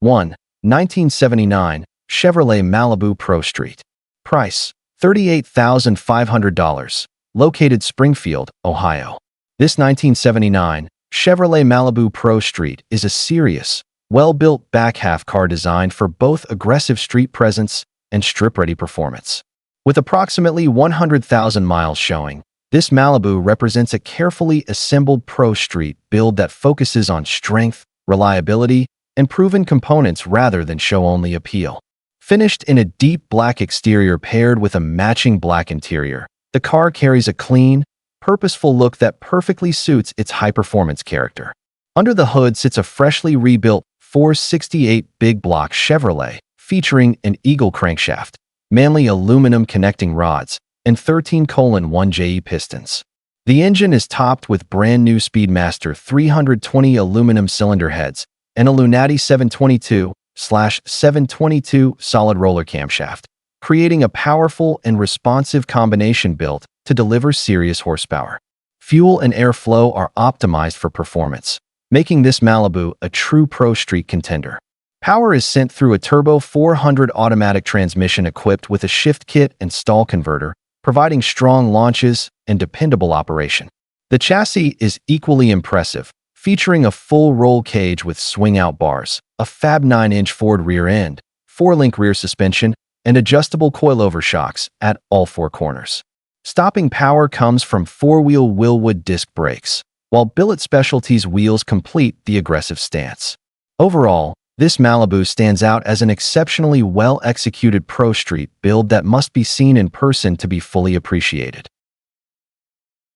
1. 1979 Chevrolet Malibu Pro Street. Price: $38,500. Located Springfield, Ohio. This 1979 Chevrolet Malibu Pro Street is a serious, well-built back half car designed for both aggressive street presence and strip-ready performance. With approximately 100,000 miles showing, this Malibu represents a carefully assembled Pro Street build that focuses on strength, reliability, and proven components rather than show-only appeal. Finished in a deep black exterior paired with a matching black interior, the car carries a clean, purposeful look that perfectly suits its high-performance character. Under the hood sits a freshly rebuilt 468 big block Chevrolet featuring an Eagle crankshaft, manly aluminum connecting rods, and 13:1 pistons. The engine is topped with brand new Speedmaster 320 aluminum cylinder heads and a Lunati 722/722 solid roller camshaft, creating a powerful and responsive combination built to deliver serious horsepower. Fuel and airflow are optimized for performance, making this Malibu a true Pro Street contender. Power is sent through a turbo 400 automatic transmission equipped with a shift kit and stall converter, providing strong launches and dependable operation. The chassis is equally impressive, featuring a full roll cage with swing-out bars, a Fab 9-inch Ford rear end, 4-link rear suspension, and adjustable coilover shocks at all four corners. Stopping power comes from 4-wheel Wilwood disc brakes, while Billet Specialties wheels complete the aggressive stance. Overall, this Malibu stands out as an exceptionally well-executed Pro Street build that must be seen in person to be fully appreciated.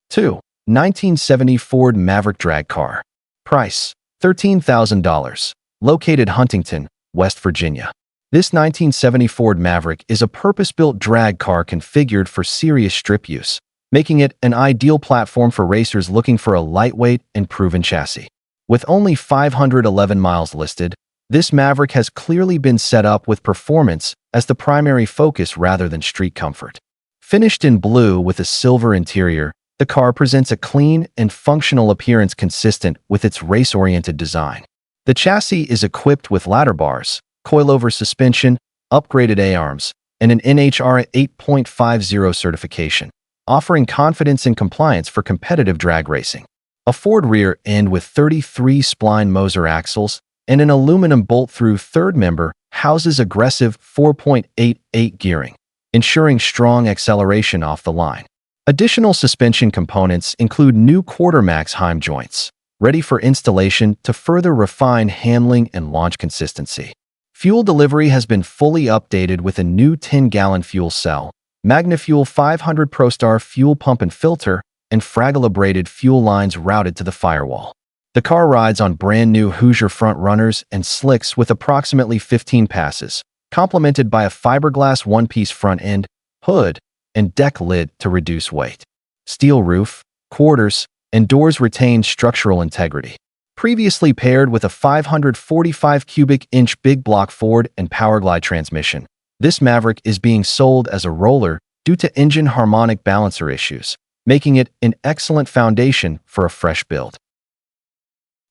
2. 1970 Ford Maverick Drag Car. Price: $13,000. Located Huntington, West Virginia. This 1970 Ford Maverick is a purpose-built drag car configured for serious strip use, making it an ideal platform for racers looking for a lightweight and proven chassis. With only 511 miles listed, this Maverick has clearly been set up with performance as the primary focus rather than street comfort. Finished in blue with a silver interior, the car presents a clean and functional appearance consistent with its race-oriented design. The chassis is equipped with ladder bars, coilover suspension, upgraded A-arms, and an NHRA 8.50 certification, offering confidence and compliance for competitive drag racing. A Ford rear end with 33 spline Moser axles and an aluminum bolt-through third member houses aggressive 4.88 gearing, ensuring strong acceleration off the line. Additional suspension components include new Quartermax Heim joints, ready for installation to further refine handling and launch consistency. Fuel delivery has been fully updated with a new 10-gallon fuel cell, MagnaFuel 500 ProStar fuel pump and filter, and Fraggle-braided fuel lines routed to the firewall. The car rides on brand new Hoosier front runners and slicks with approximately 15 passes, complemented by a fiberglass one-piece front end, hood, and deck lid to reduce weight. Steel roof, quarters, and doors retain structural integrity. Previously paired with a 545 cubic inch big block Ford and Powerglide transmission, this Maverick is being sold as a roller due to engine harmonic balancer issues, making it an excellent foundation for a fresh build.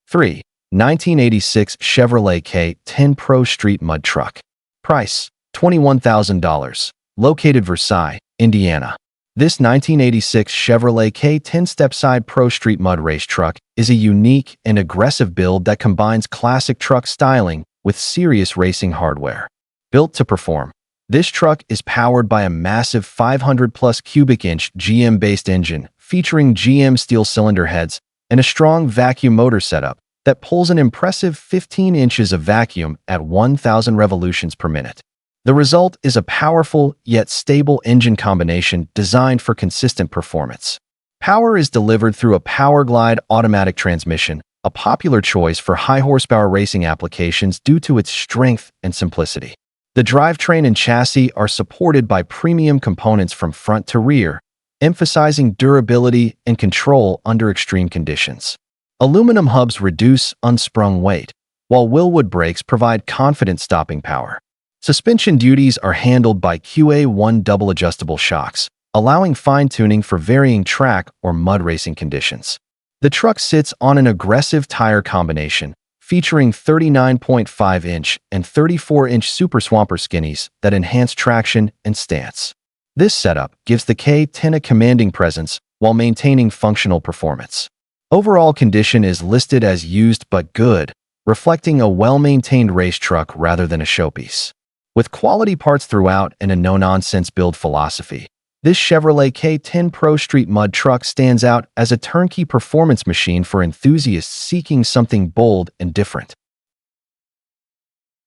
3. 1986 Chevrolet K10 Pro Street Mud Truck. Price: $21,000. Located Versailles, Indiana. This 1986 Chevrolet K10 Stepside Pro Street Mud Race Truck is a unique and aggressive build that combines classic truck styling with serious racing hardware. Built to perform, this truck is powered by a massive 500-plus cubic inch GM-based engine featuring GM steel cylinder heads and a strong vacuum motor setup that pulls an impressive 15 inches of vacuum at 1,000 revolutions per minute. The result is a powerful yet stable engine combination designed for consistent performance. Power is delivered through a Powerglide automatic transmission, a popular choice for high-horsepower racing applications due to its strength and simplicity. The drivetrain and chassis are supported by premium components from front to rear, emphasizing durability and control under extreme conditions. Aluminum hubs reduce unsprung weight, while Wilwood brakes provide confident stopping power. Suspension duties are handled by QA1 double adjustable shocks, allowing fine-tuning for varying track or mud racing conditions. The truck sits on an aggressive tire combination, featuring 39.5-inch and 34-inch Super Swamper skinnies that enhance traction and stance. This setup gives the K10 a commanding presence while maintaining functional performance. Overall condition is listed as used but good, reflecting a well-maintained race truck rather than a showpiece. With quality parts throughout and a no-nonsense build philosophy, this Chevrolet K10 Pro Street Mud truck stands out as a turnkey performance machine for enthusiasts seeking something bold and different.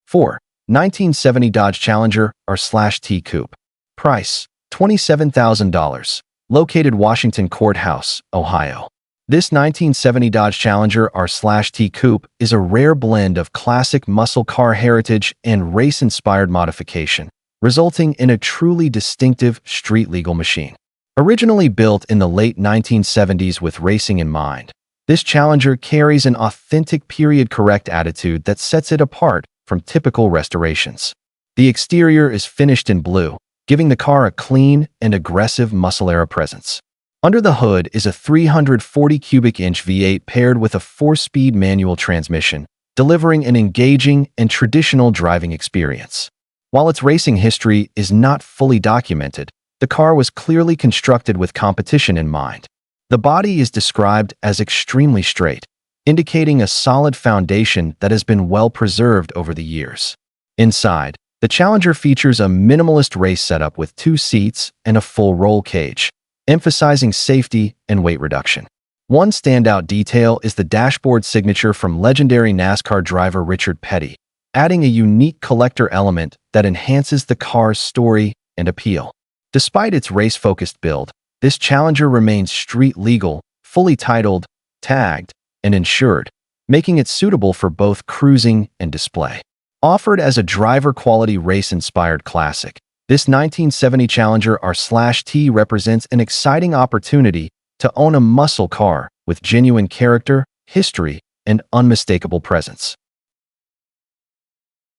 4. 1970 Dodge Challenger R/T Coupe. Price: $27,000. Located Washington Courthouse, Ohio. This 1970 Dodge Challenger R/T Coupe is a rare blend of classic muscle car heritage and race-inspired modification, resulting in a truly distinctive street-legal machine. Originally built in the late 1970s with racing in mind, this Challenger carries an authentic period-correct attitude that sets it apart from typical restorations. The exterior is finished in blue, giving the car a clean and aggressive muscle-era presence. Under the hood is a 340 cubic inch V8 paired with a 4-speed manual transmission, delivering an engaging and traditional driving experience. While its racing history is not fully documented, the car was clearly constructed with competition in mind. The body is described as extremely straight, indicating a solid foundation that has been well preserved over the years. Inside, the Challenger features a minimalist race setup with 2 seats and a full roll cage, emphasizing safety and weight reduction. One standout detail is the dashboard signature from legendary NASCAR driver Richard Petty, adding a unique collector element that enhances the car's story and appeal. Despite its race-focused build, this Challenger remains street-legal, fully titled, tagged, and insured, making it suitable for both cruising and display. Offered as a driver-quality race-inspired classic, this 1970 Challenger R/T represents an exciting opportunity to own a muscle car with genuine character, history, and unmistakable presence.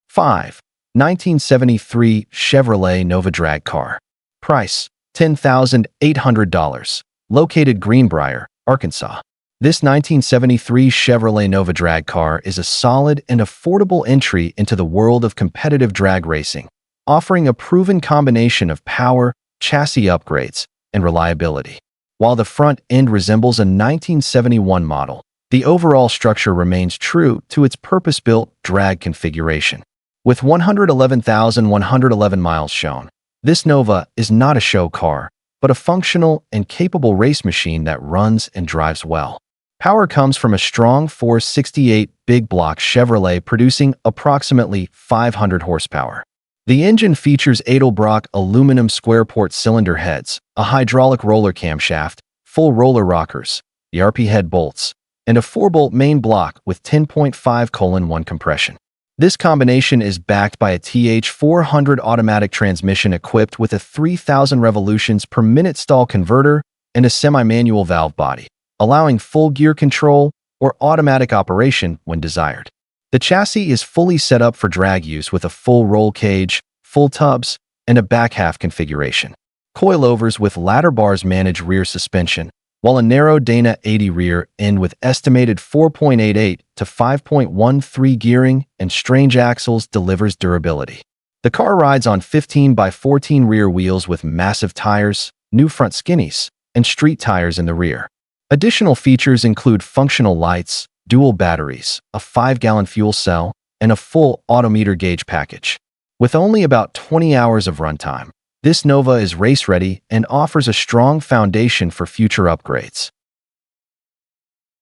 5. 1973 Chevrolet Nova Drag Car. Price: $10,800. Located Greenbrier, Arkansas. This 1973 Chevrolet Nova Drag car is a solid and affordable entry into the world of competitive drag racing, offering a proven combination of power, chassis upgrades, and reliability. While the front end resembles a 1971 model, the overall structure remains true to its purpose-built drag configuration. With 111,111 miles shown, this Nova is not a show car, but a functional and capable race machine that runs and drives well. Power comes from a strong 468 big block Chevrolet producing approximately 500 horsepower. The engine features Edelbrock aluminum square-port cylinder heads, a hydraulic roller camshaft, full roller rockers, ERP head bolts, and a 4-bolt main block with 10.5:1 compression. This combination is backed by a TH400 automatic transmission equipped with a 3,000 revolutions per minute stall converter and a semi-manual valve body, allowing full gear control or automatic operation when desired. The chassis is fully set up for drag use with a full roll cage, full tubs, and a back half configuration. Coilovers with ladder bars manage rear suspension, while a narrow Dana 80 rear end with estimated 4.88 to 5.13 gearing and strange axles delivers durability. The car rides on 15x14 rear wheels with massive tires, new front skinnies, and street tires in the rear. Additional features include functional lights, dual batteries, a 5-gallon fuel cell, and a full odometer gauge package. With only about 20 hours of runtime, this Nova is race-ready and offers a strong foundation for future upgrades.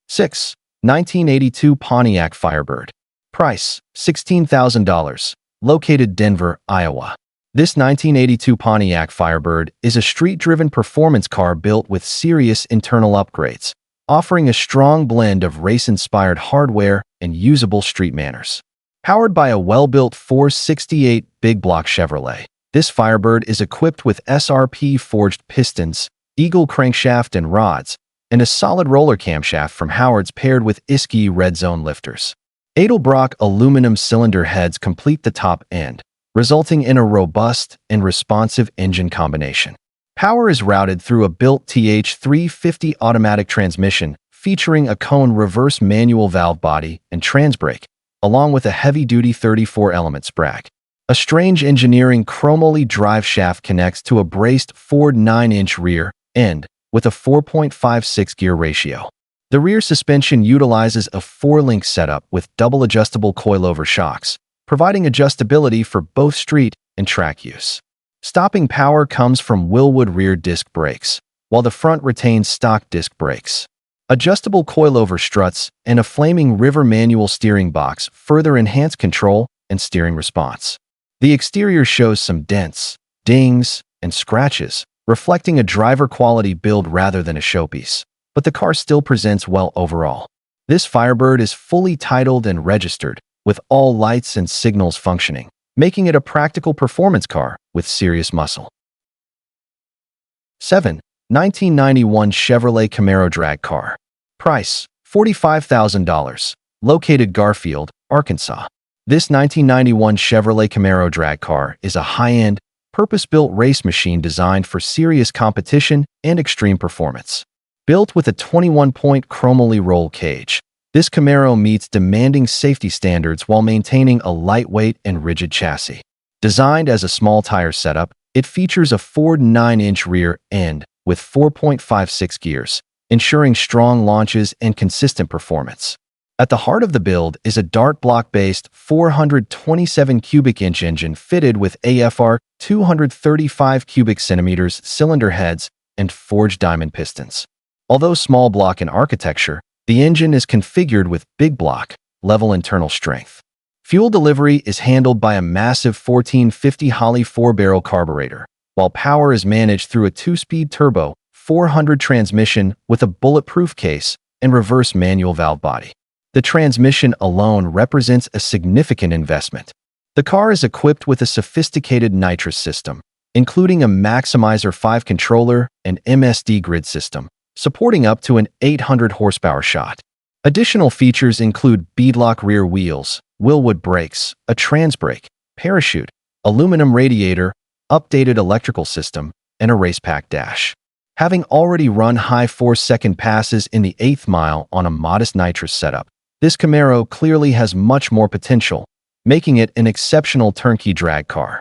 6. 1982 Pontiac Firebird. Price: $16,000. Located Denver, Iowa. This 1982 Pontiac Firebird is a street-driven performance car built with serious internal upgrades, offering a strong blend of race-inspired hardware and usable street manners. Powered by a well-built 468 big block Chevrolet, this Firebird is equipped with SRP-forged pistons, Eagle crankshaft and rods, and a solid roller camshaft from Howard's paired with Isky Red Zone lifters. Edelbrock aluminum cylinder heads complete the top end, resulting in a robust and responsive engine combination. Power is routed through a built TH350 automatic transmission featuring a cone reverse manual valve body and transbrake, along with a heavy-duty 34-element sprag. A strange engineering chromoly drive shaft connects to a braced Ford 9-inch rear end with a 4.56 gear ratio. The rear suspension utilizes a 4-link setup with double adjustable coilover shocks, providing adjustability for both street and track use. Stopping power comes from Wilwood rear disc brakes, while the front retains stock disc brakes. Adjustable coilover struts and a flaming river manual steering box further enhance control and steering response. The exterior shows some dents, dings, and scratches, reflecting a driver-quality build rather than a showpiece, but the car still presents well overall. This Firebird is fully titled and registered, with all lights and signals functioning, making it a practical performance car with serious muscle. 7. 1991 Chevrolet Camaro Drag Car. Price: $45,000. Located Garfield, Arkansas. This 1991 Chevrolet Camaro drag car is a high-end, purpose-built race machine designed for serious competition and extreme performance. Built with a 21-point chromoly roll cage, this Camaro meets demanding safety standards while maintaining a lightweight and rigid chassis. Designed as a small tire setup, it features a Ford 9-inch rear end with 4.56 gears, ensuring strong launches and consistent performance. At the heart of the build is a Dart block-based 427 cubic inch engine fitted with AFR 235 cubic centimeters cylinder heads and forged diamond pistons. Although small block in architecture, the engine is configured with big block, level internal strength. Fuel delivery is handled by a massive 1450 Holley 4-barrel carburetor, while power is managed through a 2-speed turbo 400 transmission with a bulletproof case and reverse manual valve body. The transmission alone represents a significant investment. The car is equipped with a sophisticated nitrous system, including a Maximizer 5 controller and MSD grid system, supporting up to an 800 horsepower shot. Additional features include beadlock rear wheels, Wilwood brakes, a transbrake, parachute, aluminum radiator, updated electrical system, and a racepack dash. Having already run high 4-second passes in the 8th mile on a modest nitrous setup, this Camaro clearly has much more potential, making it an exceptional turnkey drag car.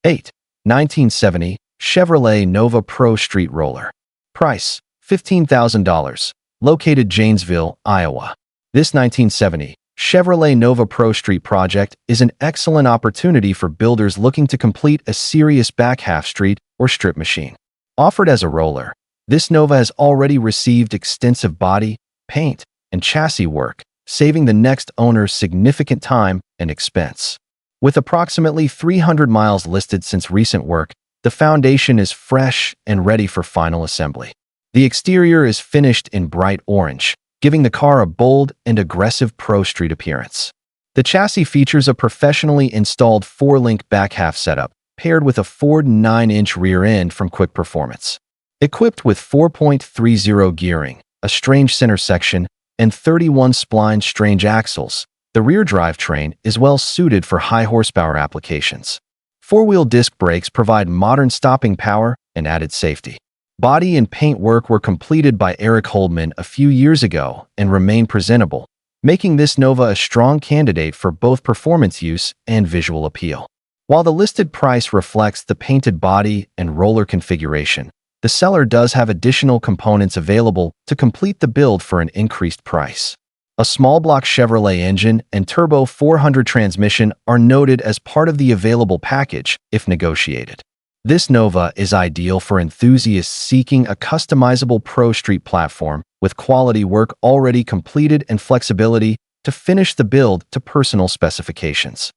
8. 1970 Chevrolet Nova Pro Street Roller. Price: $15,000. Located Janesville, Iowa. This 1970 Chevrolet Nova Pro Street project is an excellent opportunity for builders looking to complete a serious back half street or strip machine. Offered as a roller, this Nova has already received extensive body, paint, and chassis work, saving the next owner significant time and expense. With approximately 300 miles listed since recent work, the foundation is fresh and ready for final assembly. The exterior is finished in bright orange, giving the car a bold and aggressive pro street appearance. The chassis features a professionally installed 4-link back half setup, paired with a Ford 9-inch rear end from Quick Performance. Equipped with 4.30 gearing, a strange center section, and 31 spline strange axles, the rear drivetrain is well suited for high horsepower applications. 4-wheel disc brakes provide modern stopping power and added safety. Body and paint work were completed by Eric Holdman a few years ago and remain presentable, making this Nova a strong candidate for both performance use and visual appeal. While the listed price reflects the painted body and roller configuration, the seller does have additional components available to complete the build for an increased price. A small block Chevrolet engine and turbo 400 transmission are noted as part of the available package if negotiated. This Nova is ideal for enthusiasts seeking a customizable pro street platform with quality work already completed and flexibility to finish the build to personal specifications.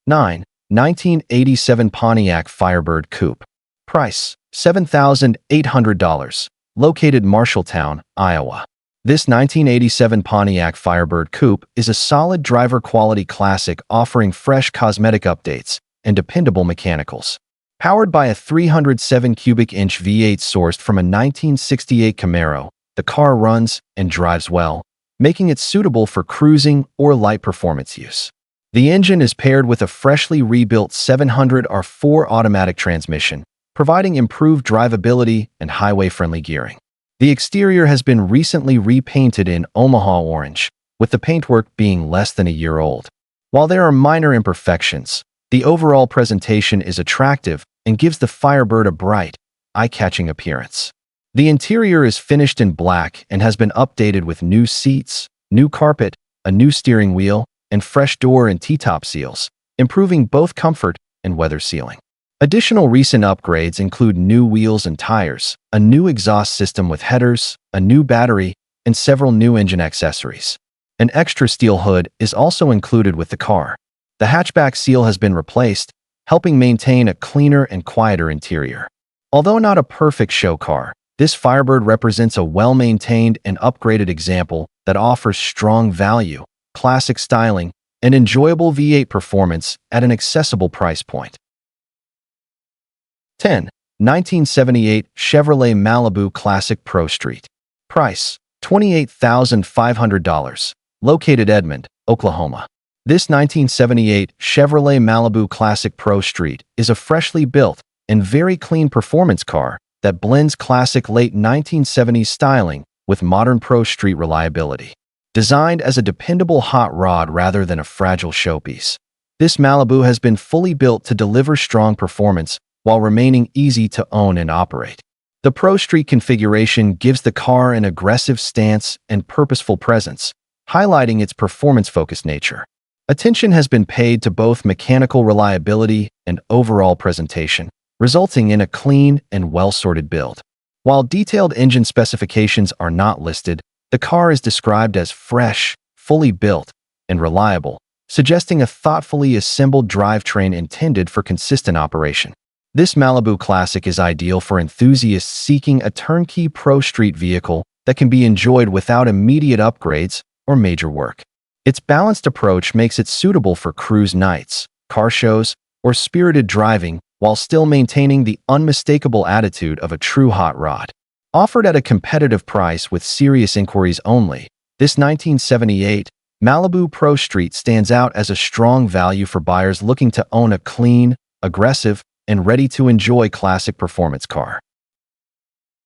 9. 1987 Pontiac Firebird Coupe. Price: $7,800. Located Marshalltown, Iowa. This 1987 Pontiac Firebird Coupe is a solid driver quality classic offering fresh cosmetic updates and dependable mechanicals. Powered by a 307 cubic inch V8 sourced from a 1968 Camaro, the car runs and drives well, making it suitable for cruising or light performance use. The engine is paired with a freshly rebuilt 700R4 automatic transmission, providing improved drivability and highway-friendly gearing. The exterior has been recently repainted in Omaha orange, with the paintwork being less than a year old. While there are minor imperfections, the overall presentation is attractive and gives the Firebird a bright, eye-catching appearance. The interior is finished in black and has been updated with new seats, new carpet, a new steering wheel, and fresh door and T-top seals, improving both comfort and weather sealing. Additional recent upgrades include new wheels and tires, a new exhaust system with headers, a new battery, and several new engine accessories. An extra steel hood is also included with the car. The hatchback seal has been replaced, helping maintain a cleaner and quieter interior. Although not a perfect show car, this Firebird represents a well-maintained and upgraded example that offers strong value, classic styling, and enjoyable V8 performance at an accessible price point. 10. 1978 Chevrolet Malibu Classic Pro Street. Price: $28,500. Located Edmond, Oklahoma. This 1978 Chevrolet Malibu Classic Pro Street is a freshly built and very clean performance car that blends classic late 1970s styling with modern Pro Street reliability. Designed as a dependable hot rod rather than a fragile showpiece, this Malibu has been fully built to deliver strong performance while remaining easy to own and operate. The Pro Street configuration gives the car an aggressive stance and purposeful presence, highlighting its performance-focused nature. Attention has been paid to both mechanical reliability and overall presentation, resulting in a clean and well-sorted build. While detailed engine specifications are not listed, the car is described as fresh, fully built, and reliable, suggesting a thoughtfully assembled drivetrain intended for consistent operation. This Malibu Classic is ideal for enthusiasts seeking a turnkey Pro Street vehicle that can be enjoyed without immediate upgrades or major work. Its balanced approach makes it suitable for cruise nights, car shows, or spirited driving while still maintaining the unmistakable attitude of a true hot rod. Offered at a competitive price with serious inquiries only, this 1978 Malibu Pro Street stands out as a strong value for buyers looking to own a clean, aggressive, and ready-to-enjoy classic performance car.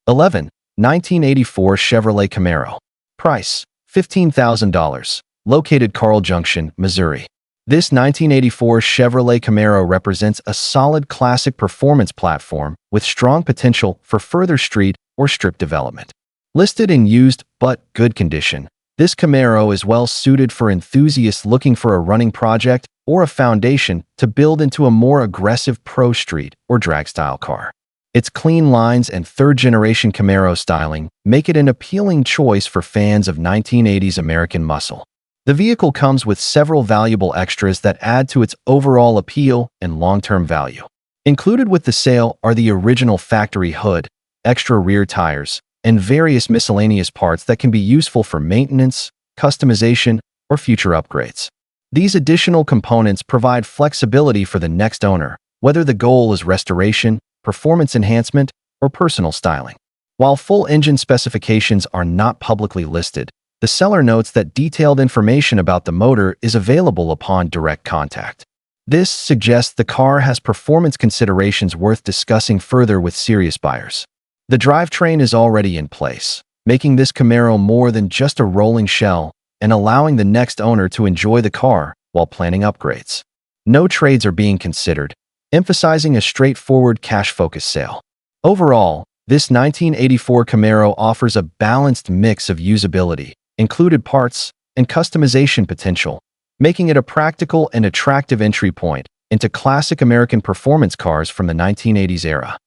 11. 1984 Chevrolet Camaro. Price: $15,000. Located Carl Junction, Missouri. This 1984 Chevrolet Camaro represents a solid classic performance platform with strong potential for further street or strip development. Listed in used but good condition, this Camaro is well suited for enthusiasts looking for a running project or a foundation to build into a more aggressive Pro Street or drag-style car. Its clean lines and third-generation Camaro styling make it an appealing choice for fans of 1980s American muscle. The vehicle comes with several valuable extras that add to its overall appeal and long-term value. Included with the sale are the original factory hood, extra rear tires, and various miscellaneous parts that can be useful for maintenance, customization, or future upgrades. These additional components provide flexibility for the next owner, whether the goal is restoration, performance enhancement, or personal styling. While full engine specifications are not publicly listed, the seller notes that detailed information about the motor is available upon direct contact. This suggests the car has performance considerations worth discussing further with serious buyers. The drivetrain is already in place, making this Camaro more than just a rolling shell and allowing the next owner to enjoy the car while planning upgrades. No trades are being considered, emphasizing a straightforward cash-focused sale. Overall, this 1984 Camaro offers a balanced mix of usability, included parts, and customization potential, making it a practical and attractive entry point into classic American performance cars from the 1980s era.